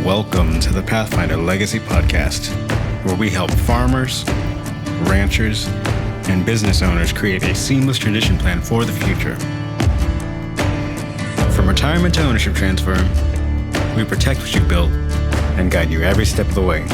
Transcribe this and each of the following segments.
Welcome to the Pathfinder Legacy Podcast, where we help farmers, ranchers, and business owners create a seamless transition plan for the future. From retirement to ownership transfer, we protect what you've built and guide you every step of the way.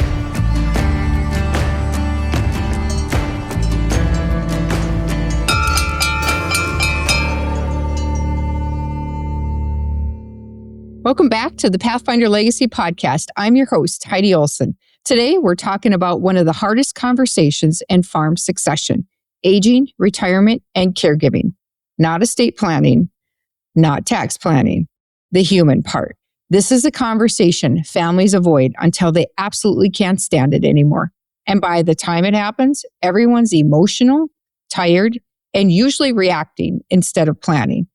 Welcome back to the Pathfinder Legacy Podcast. I'm your host, Heidi Olson. Today, we're talking about one of the hardest conversations in farm succession: aging, retirement, and caregiving. Not estate planning, not tax planning, the human part. This is a conversation families avoid until they absolutely can't stand it anymore. And by the time it happens, everyone's emotional, tired, and usually reacting instead of planning.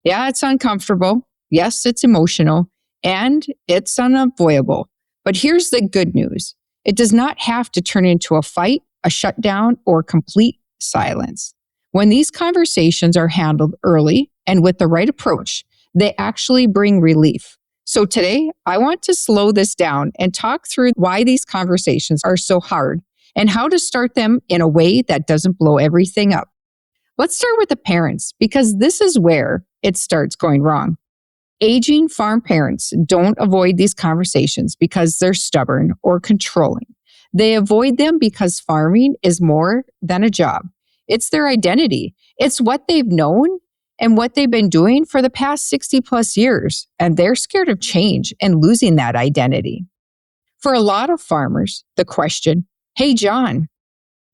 Yeah, it's uncomfortable. Yes, it's emotional, and it's unavoidable. But here's the good news. It does not have to turn into a fight, a shutdown, or complete silence. When these conversations are handled early and with the right approach, they actually bring relief. So today, I want to slow this down and talk through why these conversations are so hard and how to start them in a way that doesn't blow everything up. Let's start with the parents, because this is where it starts going wrong. Aging farm parents don't avoid these conversations because they're stubborn or controlling. They avoid them because farming is more than a job. It's their identity. It's what they've known and what they've been doing for the past 60 plus years. And they're scared of change and losing that identity. For a lot of farmers, the question, "Hey, John,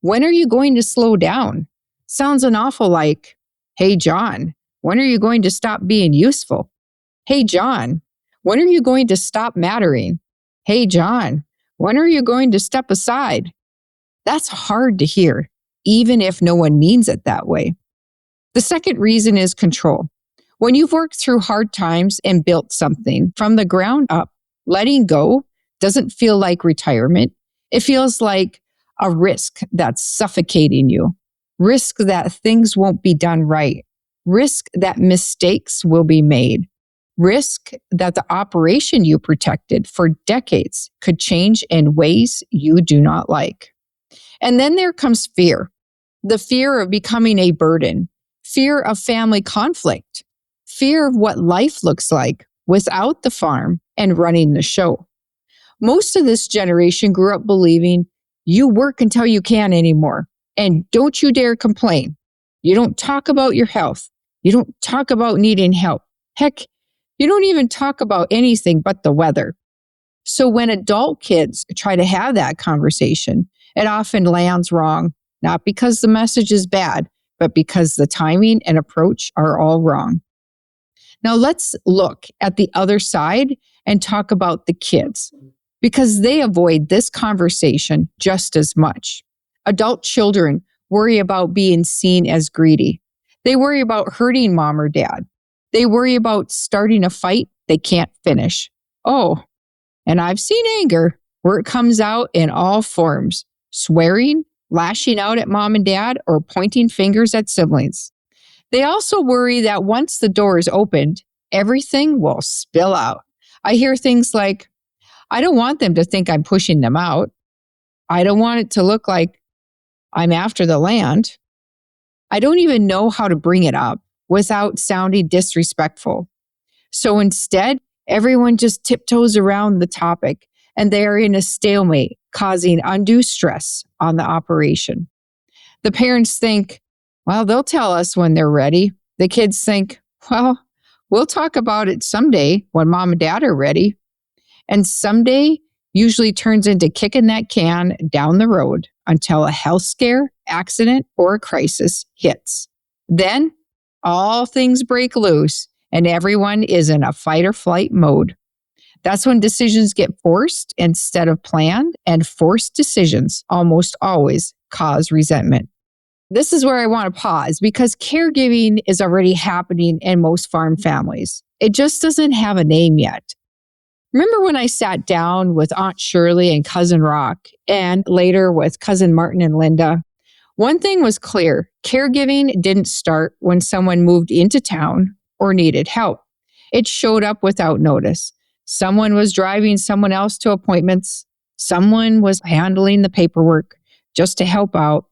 when are you going to slow down?" sounds an awful like, "Hey, John, when are you going to stop being useful? Hey, John, when are you going to stop mattering? Hey, John, when are you going to step aside?" That's hard to hear, even if no one means it that way. The second reason is control. When you've worked through hard times and built something from the ground up, letting go doesn't feel like retirement. It feels like a risk that's suffocating you. Risk that things won't be done right. Risk that mistakes will be made. Risk that the operation you protected for decades could change in ways you do not like. And then there comes fear. The fear of becoming a burden, fear of family conflict, fear of what life looks like without the farm and running the show. Most of this generation grew up believing you work until you can't anymore, and don't you dare complain. You don't talk about your health. You don't talk about needing help. Heck, you don't even talk about anything but the weather. So when adult kids try to have that conversation, it often lands wrong, not because the message is bad, but because the timing and approach are all wrong. Now let's look at the other side and talk about the kids, because they avoid this conversation just as much. Adult children worry about being seen as greedy. They worry about hurting mom or dad. They worry about starting a fight they can't finish. Oh, and I've seen anger where it comes out in all forms: swearing, lashing out at mom and dad, or pointing fingers at siblings. They also worry that once the door is opened, everything will spill out. I hear things like, "I don't want them to think I'm pushing them out. I don't want it to look like I'm after the land. I don't even know how to bring it up without sounding disrespectful." So instead, everyone just tiptoes around the topic, and they are in a stalemate, causing undue stress on the operation. The parents think, well, they'll tell us when they're ready. The kids think, well, we'll talk about it someday when mom and dad are ready. And someday usually turns into kicking that can down the road until a health scare, accident, or a crisis hits. Then all things break loose and everyone is in a fight or flight mode. That's when decisions get forced instead of planned, and forced decisions almost always cause resentment. This is where I want to pause, because caregiving is already happening in most farm families. It just doesn't have a name yet. Remember when I sat down with Aunt Shirley and Cousin Rock, and later with Cousin Martin and Linda? One thing was clear: caregiving didn't start when someone moved into town or needed help. It showed up without notice. Someone was driving someone else to appointments. Someone was handling the paperwork just to help out.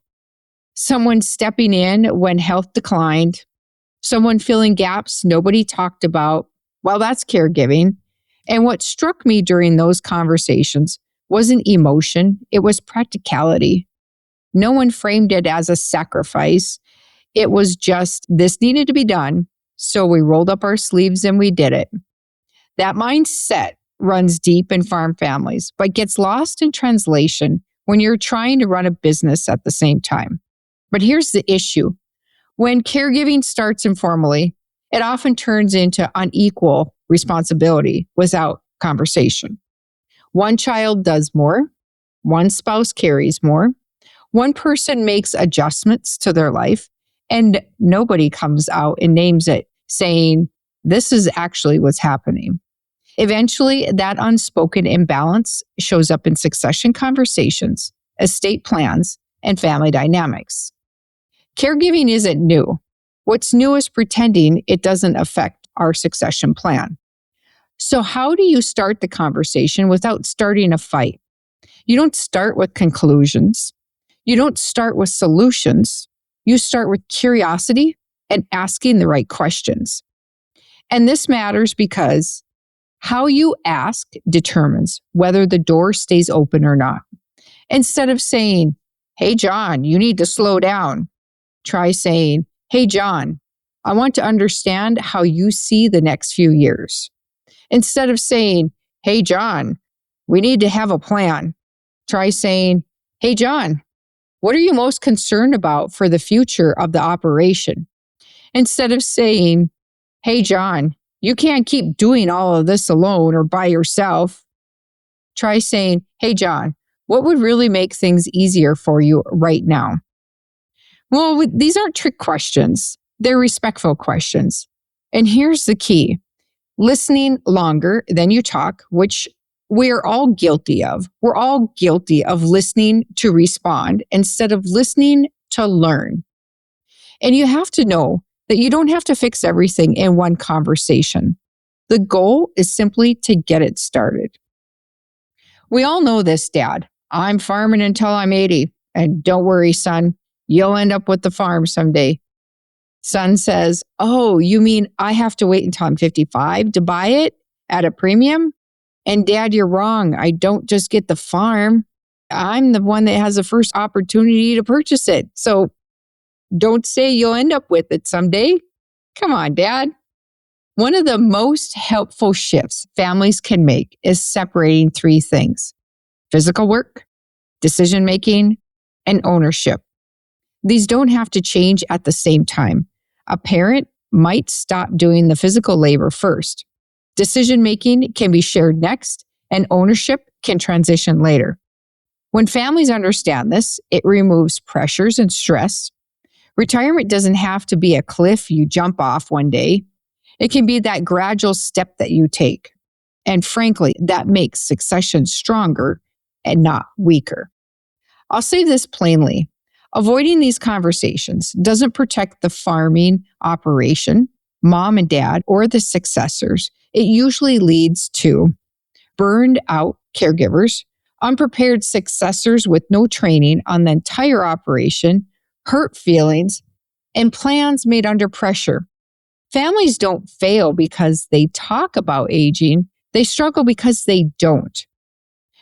Someone stepping in when health declined. Someone filling gaps nobody talked about. Well, that's caregiving. And what struck me during those conversations wasn't emotion, it was practicality. No one framed it as a sacrifice. It was just, this needed to be done. So we rolled up our sleeves and we did it. That mindset runs deep in farm families, but gets lost in translation when you're trying to run a business at the same time. But here's the issue. When caregiving starts informally, it often turns into unequal responsibility without conversation. One child does more, one spouse carries more, one person makes adjustments to their life, and nobody comes out and names it, saying, this is actually what's happening. Eventually, that unspoken imbalance shows up in succession conversations, estate plans, and family dynamics. Caregiving isn't new. What's new is pretending it doesn't affect our succession plan. So how do you start the conversation without starting a fight? You don't start with conclusions. You don't start with solutions. You start with curiosity and asking the right questions. And this matters because how you ask determines whether the door stays open or not. Instead of saying, hey, John, you need to slow down, try saying, hey, John, I want to understand how you see the next few years. Instead of saying, hey, John, we need to have a plan, try saying, hey, John, what are you most concerned about for the future of the operation? Instead of saying, hey, John, you can't keep doing all of this alone or by yourself, try saying, hey, John, what would really make things easier for you right now? Well, these aren't trick questions. They're respectful questions. And here's the key. Listening longer than you talk, which we're all guilty of. We're all guilty of listening to respond instead of listening to learn. And you have to know that you don't have to fix everything in one conversation. The goal is simply to get it started. We all know this, Dad. I'm farming until I'm 80. And don't worry, son, you'll end up with the farm someday. Son says, oh, you mean I have to wait until I'm 55 to buy it at a premium? And Dad, you're wrong. I don't just get the farm. I'm the one that has the first opportunity to purchase it. So don't say you'll end up with it someday. Come on, Dad. One of the most helpful shifts families can make is separating three things: physical work, decision-making, and ownership. These don't have to change at the same time. A parent might stop doing the physical labor first. Decision-making can be shared next, and ownership can transition later. When families understand this, it removes pressures and stress. Retirement doesn't have to be a cliff you jump off one day. It can be that gradual step that you take. And frankly, that makes succession stronger and not weaker. I'll say this plainly. Avoiding these conversations doesn't protect the farming operation, mom and dad, or the successors. It usually leads to burned out caregivers, unprepared successors with no training on the entire operation, hurt feelings, and plans made under pressure. Families don't fail because they talk about aging. They struggle because they don't.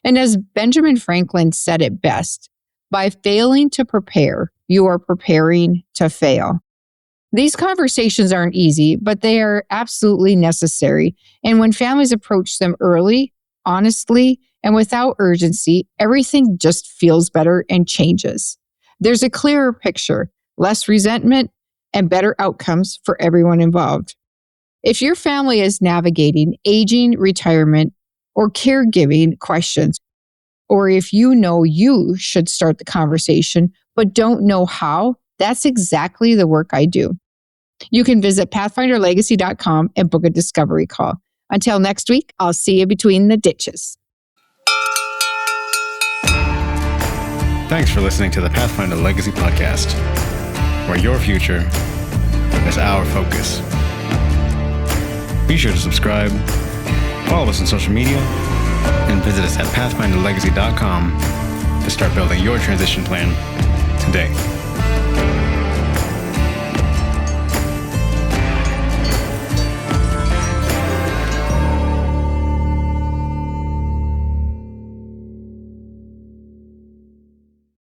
And as Benjamin Franklin said it best, by failing to prepare, you are preparing to fail. These conversations aren't easy, but they are absolutely necessary. And when families approach them early, honestly, and without urgency, everything just feels better and changes. There's a clearer picture, less resentment, and better outcomes for everyone involved. If your family is navigating aging, retirement, or caregiving questions, or if you know you should start the conversation but don't know how, that's exactly the work I do. You can visit pathfinderlegacy.com and book a discovery call. Until next week, I'll see you between the ditches. Thanks for listening to the Pathfinder Legacy Podcast, where your future is our focus. Be sure to subscribe, Follow us on social media and visit us at pathfinderlegacy.com to start building your transition plan today.